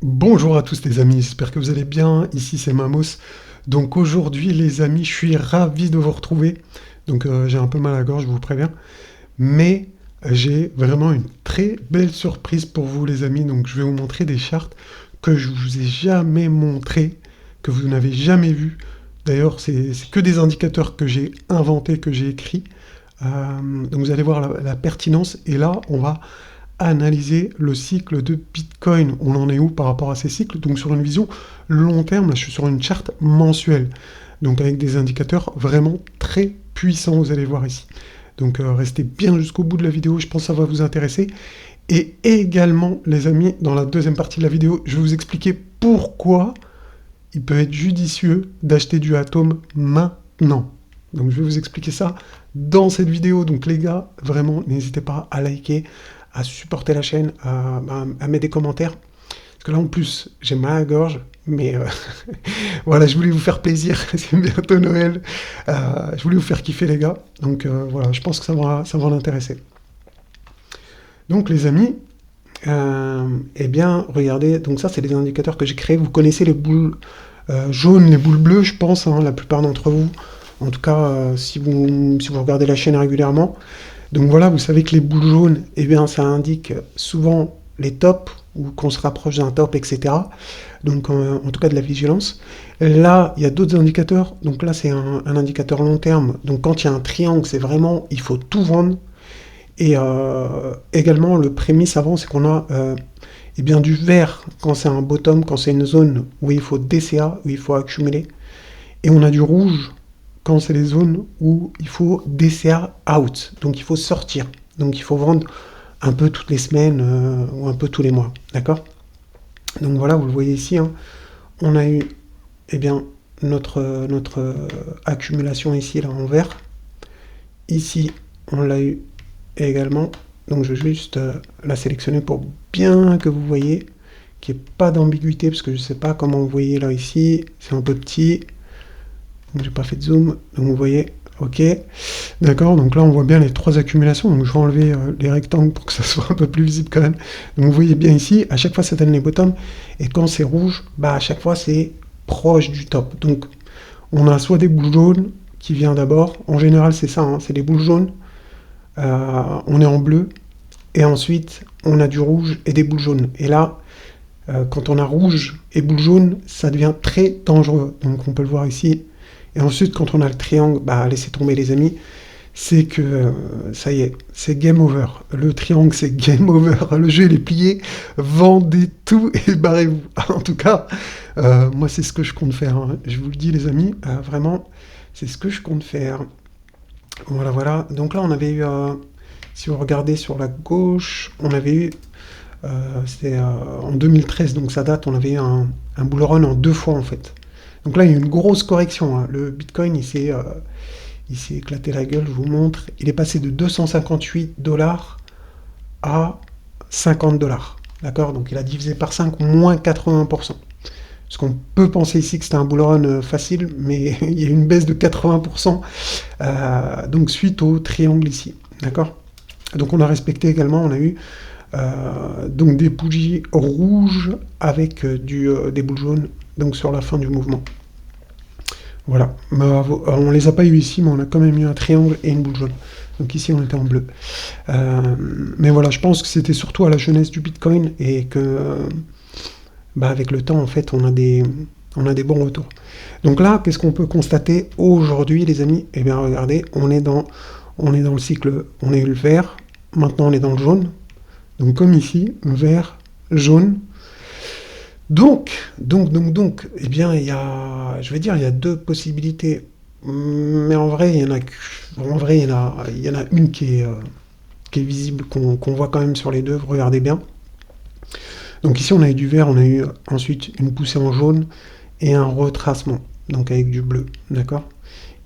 Bonjour à tous les amis, j'espère que vous allez bien, ici c'est Mamos. Donc aujourd'hui les amis, je suis ravi de vous retrouver. Donc j'ai un peu mal à la gorge, je vous préviens. Mais j'ai vraiment une très belle surprise pour vous les amis. Donc je vais vous montrer des chartes que je vous ai jamais montrées, que vous n'avez jamais vues. D'ailleurs c'est que des indicateurs que j'ai inventés, que j'ai écrits. Donc vous allez voir la pertinence. Et là on va analyser le cycle de Bitcoin. On en est où par rapport à ces cycles? Donc sur une vision long terme, là je suis sur une charte mensuelle. Donc avec des indicateurs vraiment très puissants, vous allez voir ici. Donc restez bien jusqu'au bout de la vidéo, je pense que ça va vous intéresser. Et également, les amis, dans la deuxième partie de la vidéo, je vais vous expliquer pourquoi il peut être judicieux d'acheter du Atom maintenant. Donc je vais vous expliquer ça dans cette vidéo. Donc les gars, vraiment, n'hésitez pas à liker, à supporter la chaîne, à mettre des commentaires. Parce que là, en plus, j'ai mal à la gorge, mais voilà, je voulais vous faire plaisir. C'est bientôt Noël. Je voulais vous faire kiffer, les gars. Donc voilà, je pense que ça va l'intéresser. Donc les amis, eh bien, regardez, donc ça, c'est les indicateurs que j'ai créés. Vous connaissez les boules jaunes, les boules bleues, je pense, hein, la plupart d'entre vous. En tout cas, si vous regardez la chaîne régulièrement. Donc voilà, vous savez que les boules jaunes, eh bien, ça indique souvent les tops, ou qu'on se rapproche d'un top, etc. Donc en tout cas de la vigilance. Là, il y a d'autres indicateurs. Donc là, c'est un indicateur long terme. Donc quand il y a un triangle, c'est vraiment, il faut tout vendre. Et également, le prémisse avant, c'est qu'on a eh bien, du vert quand c'est un bottom, quand c'est une zone où il faut DCA, où il faut accumuler. Et on a du rouge quand c'est les zones où il faut DCA out, donc il faut sortir. Donc il faut vendre un peu toutes les semaines ou un peu tous les mois, d'accord? Donc voilà, vous le voyez ici, hein, on a eu eh bien, notre accumulation ici, là, en vert. Ici, on l'a eu également. Donc je vais juste la sélectionner pour bien que vous voyez qu'il n'y ait pas d'ambiguïté, parce que je ne sais pas comment vous voyez là ici, c'est un peu petit. J'ai pas fait de zoom, donc vous voyez, ok, d'accord, donc là on voit bien les trois accumulations, donc je vais enlever les rectangles pour que ça soit un peu plus visible quand même. Donc vous voyez bien ici, à chaque fois ça donne les bottoms, et quand c'est rouge, bah à chaque fois c'est proche du top. Donc on a soit des boules jaunes qui viennent d'abord, en général c'est ça, hein, c'est des boules jaunes, on est en bleu, et ensuite on a du rouge et des boules jaunes. Et là, quand on a rouge et boules jaunes, ça devient très dangereux, donc on peut le voir ici. Et ensuite, quand on a le triangle, bah laissez tomber les amis, c'est que ça y est, c'est game over. Le triangle, c'est game over. Le jeu, il est plié. Vendez tout et barrez-vous. En tout cas, moi, c'est ce que je compte faire, hein. Je vous le dis, les amis, vraiment, c'est ce que je compte faire. Voilà, voilà. Donc là, on avait eu, si vous regardez sur la gauche, on avait eu, c'était en 2013, donc ça date, on avait eu un bull run en deux fois, en fait. Donc là, il y a eu une grosse correction, hein. Le Bitcoin, il s'est éclaté la gueule, je vous montre. Il est passé de 258 dollars à 50 dollars. D'accord? Donc il a divisé par 5, moins 80%. Parce qu'on peut penser ici que c'était un bull run facile, mais il y a une baisse de 80%, donc suite au triangle ici. D'accord? Donc on a respecté également, on a eu donc des bougies rouges avec des boules jaunes, donc sur la fin du mouvement. Voilà, on les a pas eu ici, mais on a quand même eu un triangle et une boule jaune. Donc ici, on était en bleu. Mais voilà, je pense que c'était surtout à la jeunesse du Bitcoin et que, avec le temps, en fait, on a des bons retours. Donc là, qu'est-ce qu'on peut constater aujourd'hui, les amis? Eh bien, regardez, on est dans le cycle, on a eu le vert, maintenant on est dans le jaune. Donc comme ici, vert, jaune. Donc, eh bien, il y a deux possibilités. Mais en vrai, il y en a une qui est visible, qu'on voit quand même sur les deux. Regardez bien. Donc ici, on a eu du vert, on a eu ensuite une poussée en jaune et un retracement, donc avec du bleu, d'accord?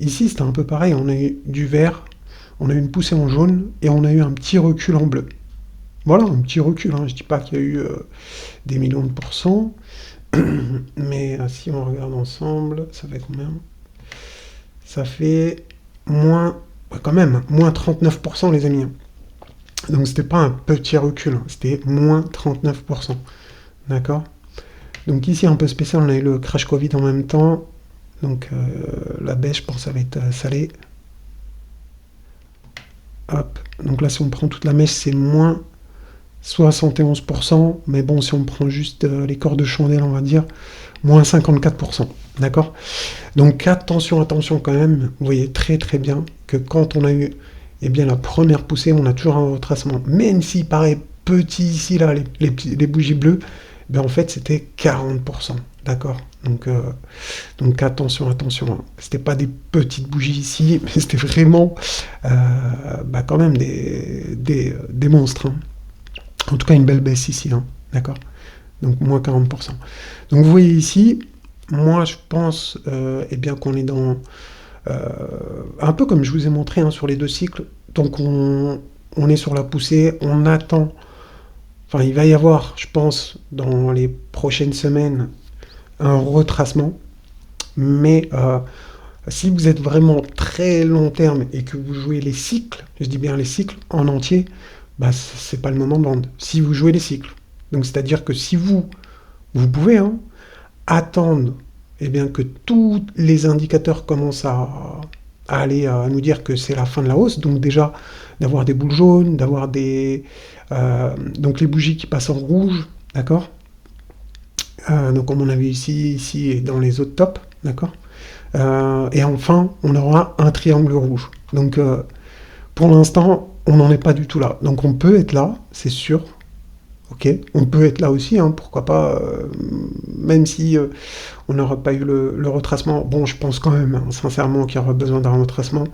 Ici, c'était un peu pareil. On a eu du vert, on a eu une poussée en jaune et on a eu un petit recul en bleu. Voilà, un petit recul, hein. Je ne dis pas qu'il y a eu des millions de pourcents, mais si on regarde ensemble, ça fait combien? Ça fait moins, quand même, moins 39% les amis. Donc c'était pas un petit recul, hein. C'était moins 39%. D'accord? Donc ici, un peu spécial, on a eu le crash Covid en même temps. Donc la baisse, je pense, ça va être salée. Hop. Donc là, si on prend toute la mèche, c'est moins 71%. Mais bon, si on prend juste les corps de chandelle, on va dire, moins 54%. D'accord? Donc attention, attention quand même. Vous voyez très très bien que quand on a eu eh bien, la première poussée, on a toujours un retracement. Même s'il paraît petit ici, là, les bougies bleues, ben en fait, c'était 40%. D'accord? Donc attention, attention. Hein. C'était pas des petites bougies ici, mais c'était vraiment quand même des monstres. Hein. En tout cas, une belle baisse ici. Hein. D'accord? Donc moins 40%. Donc vous voyez ici, moi je pense eh bien qu'on est dans... un peu comme je vous ai montré hein, sur les deux cycles. Donc on est sur la poussée, on attend... Enfin, il va y avoir, je pense, dans les prochaines semaines, un retracement. Mais si vous êtes vraiment très long terme et que vous jouez les cycles, je dis bien les cycles en entier, bah, c'est pas le moment de vendre. Si vous jouez les cycles. Donc c'est-à-dire que si vous pouvez hein, attendre eh bien, que tous les indicateurs commencent à aller à nous dire que c'est la fin de la hausse. Donc déjà d'avoir des boules jaunes, d'avoir donc les bougies qui passent en rouge, d'accord. Donc comme on a vu ici et dans les autres tops, d'accord. Et enfin, on aura un triangle rouge. Donc pour l'instant, on n'en est pas du tout là. Donc on peut être là, c'est sûr. Ok, on peut être là aussi, hein, pourquoi pas, même si on n'aura pas eu le retracement. Bon, je pense quand même, hein, sincèrement, qu'il y aura besoin d'un retracement.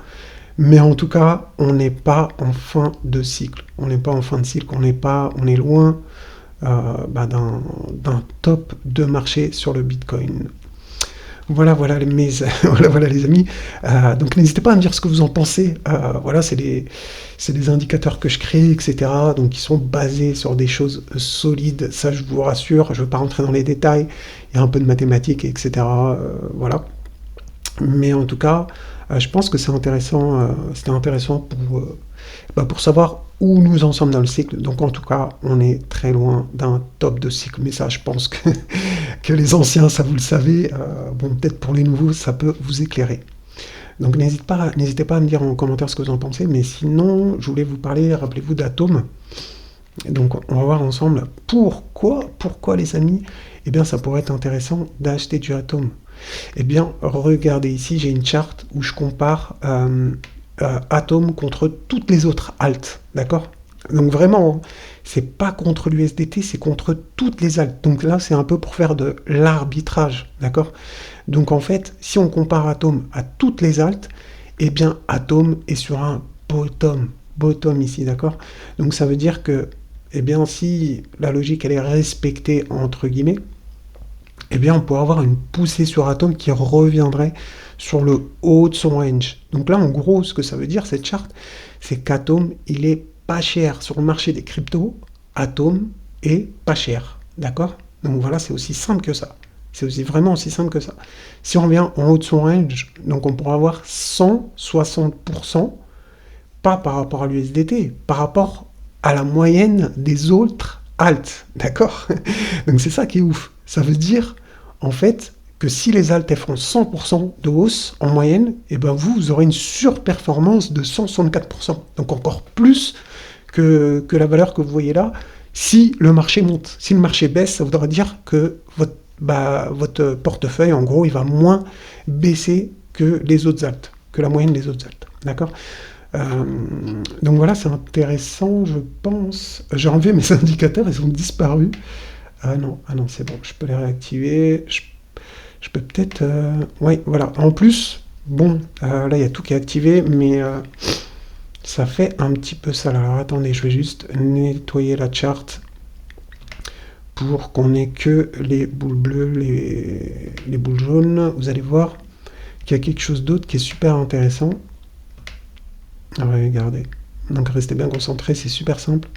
Mais en tout cas, on n'est pas en fin de cycle. On n'est pas en fin de cycle, on est loin d'un top de marché sur le Bitcoin. Voilà, voilà, voilà, les amis. Donc n'hésitez pas à me dire ce que vous en pensez. Voilà, c'est des indicateurs que je crée, etc. Donc qui sont basés sur des choses solides. Ça, je vous rassure. Je ne veux pas rentrer dans les détails. Il y a un peu de mathématiques, etc. Voilà. Mais en tout cas, je pense que c'est intéressant. C'était intéressant pour savoir où nous en sommes dans le cycle. Donc en tout cas, on est très loin d'un top de cycle. Mais ça, je pense que les anciens, ça vous le savez. Bon, peut-être pour les nouveaux, ça peut vous éclairer. Donc n'hésitez pas à me dire en commentaire ce que vous en pensez. Mais sinon, je voulais vous parler, rappelez-vous d'Atom. Donc on va voir ensemble pourquoi les amis, eh bien ça pourrait être intéressant d'acheter du Atom. Eh bien, regardez ici, j'ai une charte où je compare Atom contre toutes les autres alts, d'accord? Donc vraiment, c'est pas contre l'USDT, c'est contre toutes les alts. Donc là, c'est un peu pour faire de l'arbitrage, d'accord? Donc en fait, si on compare Atom à toutes les alts, eh bien Atom est sur un bottom ici, d'accord? Donc ça veut dire que, eh bien si la logique elle est respectée entre guillemets, eh bien on pourrait avoir une poussée sur Atom qui reviendrait sur le haut de son range. Donc là, en gros, ce que ça veut dire, cette charte, c'est qu'Atom, il est pas cher sur le marché des cryptos. Atom est pas cher, d'accord? Donc voilà, c'est aussi simple que ça. C'est aussi vraiment aussi simple que ça. Si on revient en haut de son range, donc on pourra avoir 160%, pas par rapport à l'USDT, par rapport à la moyenne des autres alts, d'accord? Donc c'est ça qui est ouf. Ça veut dire, en fait, que si les alts font 100% de hausse en moyenne, et ben vous aurez une surperformance de 164%. Donc encore plus que la valeur que vous voyez là, si le marché monte. Si le marché baisse, ça voudra dire que votre portefeuille, en gros, il va moins baisser que les autres alts, que la moyenne des autres alts. D'accord? Donc voilà, c'est intéressant, je pense. J'ai enlevé mes indicateurs, ils ont disparu. Ah non, c'est bon, je peux les réactiver. Je peux peut-être... Oui, voilà. En plus, bon, là, il y a tout qui est activé, mais ça fait un petit peu ça. Alors, attendez, je vais juste nettoyer la charte pour qu'on ait que les boules bleues, les boules jaunes. Vous allez voir qu'il y a quelque chose d'autre qui est super intéressant. Regardez. Donc, restez bien concentrés, c'est super simple.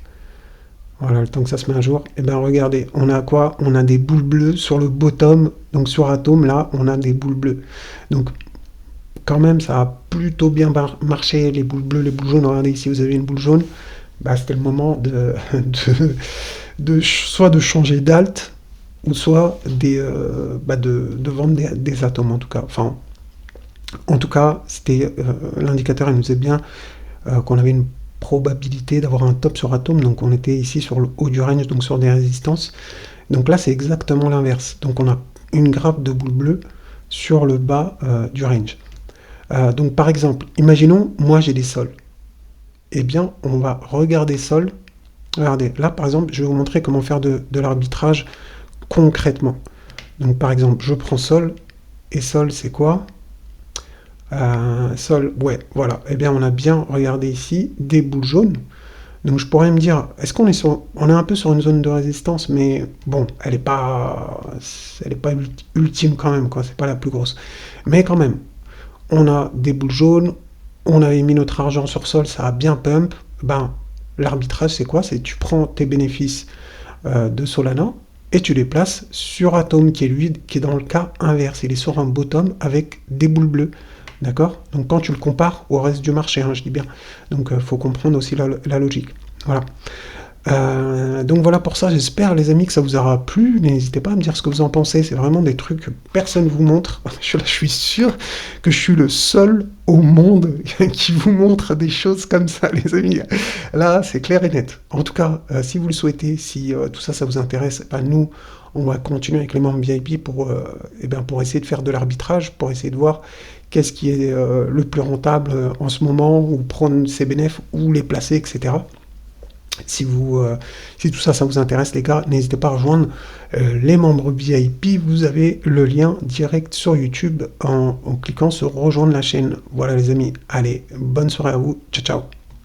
Voilà, le temps que ça se met à jour. Et bien regardez, on a quoi? On a des boules bleues sur le bottom. Donc sur Atom, là, on a des boules bleues. Donc quand même, ça a plutôt bien marché, les boules bleues, les boules jaunes. Regardez ici, vous avez une boule jaune. Bah, c'était le moment soit de changer d'alt, ou soit de vendre des atomes en tout cas. Enfin, en tout cas, c'était l'indicateur, il nous disait bien qu'on avait une probabilité d'avoir un top sur atome, donc on était ici sur le haut du range, donc sur des résistances. Donc là, c'est exactement l'inverse. Donc on a une grappe de boule bleue sur le bas du range. Donc par exemple, imaginons, moi j'ai des sols. Eh bien, on va regarder sol. Regardez, là par exemple, je vais vous montrer comment faire de l'arbitrage concrètement. Donc par exemple, je prends sol, et sol c'est quoi? Sol, ouais, voilà. Eh bien, on a bien regardé ici des boules jaunes. Donc je pourrais me dire, est-ce qu'on est on est un peu sur une zone de résistance, mais bon, elle est pas ultime quand même, quoi. C'est pas la plus grosse. Mais quand même, on a des boules jaunes, on avait mis notre argent sur sol, ça a bien pump. Ben, l'arbitrage, c'est quoi? C'est tu prends tes bénéfices de Solana et tu les places sur Atom, qui est lui, qui est dans le cas inverse. Il est sur un bottom avec des boules bleues. D'accord? Donc quand tu le compares au reste du marché, hein, je dis bien. Donc il faut comprendre aussi la logique. Voilà. Donc voilà pour ça, j'espère les amis que ça vous aura plu. N'hésitez pas à me dire ce que vous en pensez, c'est vraiment des trucs que personne ne vous montre. Je suis sûr que je suis le seul au monde qui vous montre des choses comme ça, les amis. Là, c'est clair et net. En tout cas, si vous le souhaitez, si tout ça, ça vous intéresse, ben, nous, on va continuer avec les membres VIP pour essayer de faire de l'arbitrage, pour essayer de voir qu'est-ce qui est le plus rentable en ce moment, ou prendre ses bénéfices, ou les placer, etc. Si tout ça, ça vous intéresse, les gars, n'hésitez pas à rejoindre les membres VIP. Vous avez le lien direct sur YouTube en cliquant sur rejoindre la chaîne. Voilà les amis, allez, bonne soirée à vous, ciao ciao.